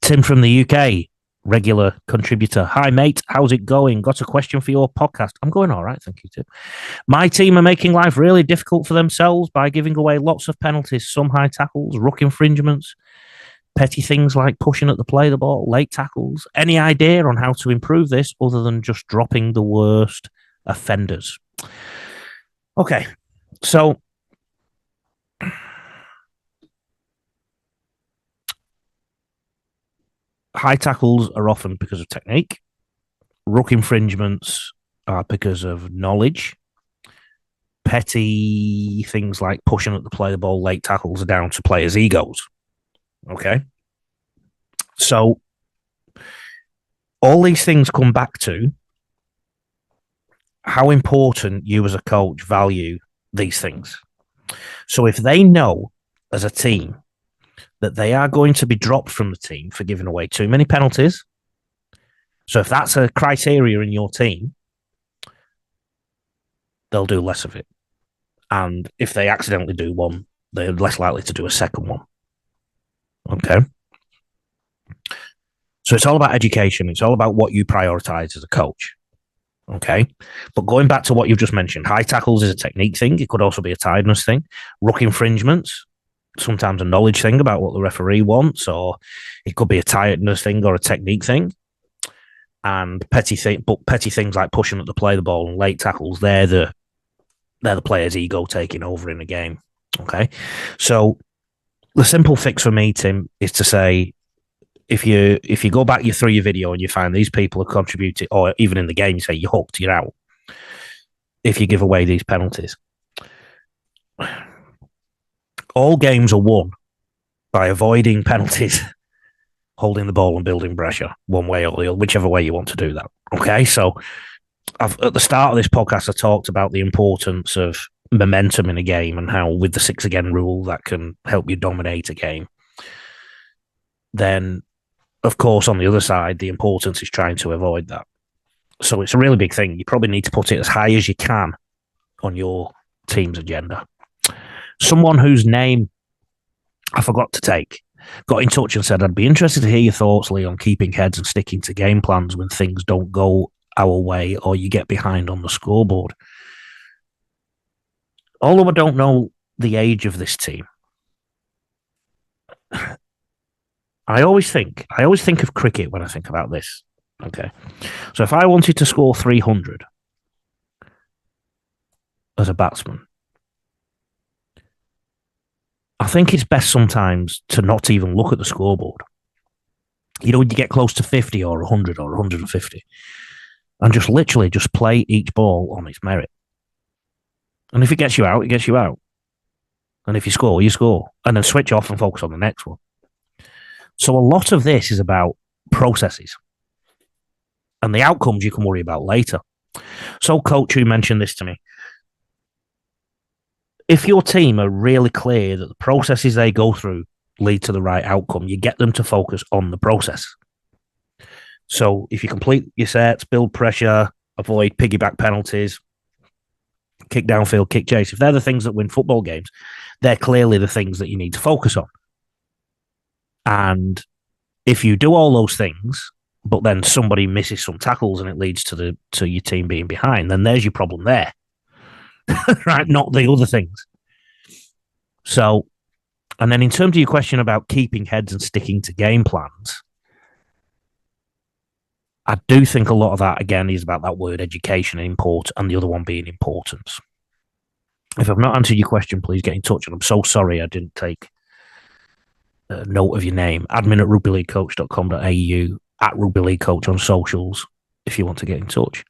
Tim from the UK, regular contributor. Hi, mate. How's it going? Got a question for your podcast. I'm going all right. Thank you, Tim. My team are making life really difficult for themselves by giving away lots of penalties, some high tackles, ruck infringements, petty things like pushing at the play of the ball, late tackles. Any idea on how to improve this other than just dropping the worst offenders? Okay, so high tackles are often because of technique. Ruck infringements are because of knowledge. Petty things like pushing at the play of the ball, late tackles are down to players' egos. Okay? So all these things come back to how important you as a coach value these things. So if they know as a team that they are going to be dropped from the team for giving away too many penalties, so if that's a criteria in your team, they'll do less of it. And if they accidentally do one, they're less likely to do a second one. Okay? So it's all about education. It's all about what you prioritize as a coach. Okay? But going back to what you've just mentioned, high tackles is a technique thing. It could also be a tiredness thing. Ruck infringements, sometimes a knowledge thing about what the referee wants, or it could be a tiredness thing or a technique thing. And petty things like pushing at the play of the ball and late tackles, they're the player's ego taking over in the game. Okay? So the simple fix for me, Tim, is to say, if you go back through your video and you find these people have contributed, or even in the game, you say you're hooked, you're out, if you give away these penalties. All games are won by avoiding penalties, holding the ball and building pressure one way or the other, whichever way you want to do that. Okay, so at the start of this podcast, I talked about the importance of momentum in a game and how with the 6 again rule that can help you dominate a game. Then, of course, on the other side, the importance is trying to avoid that. So it's a really big thing. You probably need to put it as high as you can on your team's agenda. Someone whose name I forgot to take got in touch and said, I'd be interested to hear your thoughts, Lee, on keeping heads and sticking to game plans when things don't go our way or you get behind on the scoreboard. Although I don't know the age of this team, I always think of cricket when I think about this. Okay. So if I wanted to score 300 as a batsman, I think it's best sometimes to not even look at the scoreboard. You know, when you get close to 50 or 100 or 150, and just literally just play each ball on its merit. And if it gets you out, it gets you out. And if you score, you score. And then switch off and focus on the next one. So a lot of this is about processes. And the outcomes you can worry about later. So, coach who mentioned this to me, if your team are really clear that the processes they go through lead to the right outcome, you get them to focus on the process. So if you complete your sets, build pressure, avoid piggyback penalties, kick downfield, kick chase, if they're the things that win football games, they're clearly the things that you need to focus on. And if you do all those things, but then somebody misses some tackles and it leads to your team being behind, then there's your problem there. Right? Not the other things. So, and then in terms of your question about keeping heads and sticking to game plans, I do think a lot of that, again, is about that word education and import, and the other one being importance. If I've not answered your question, please get in touch. And I'm so sorry I didn't take a note of your name. Admin@rugbyleaguecoach.com.au, @rugbyleaguecoach on socials, if you want to get in touch.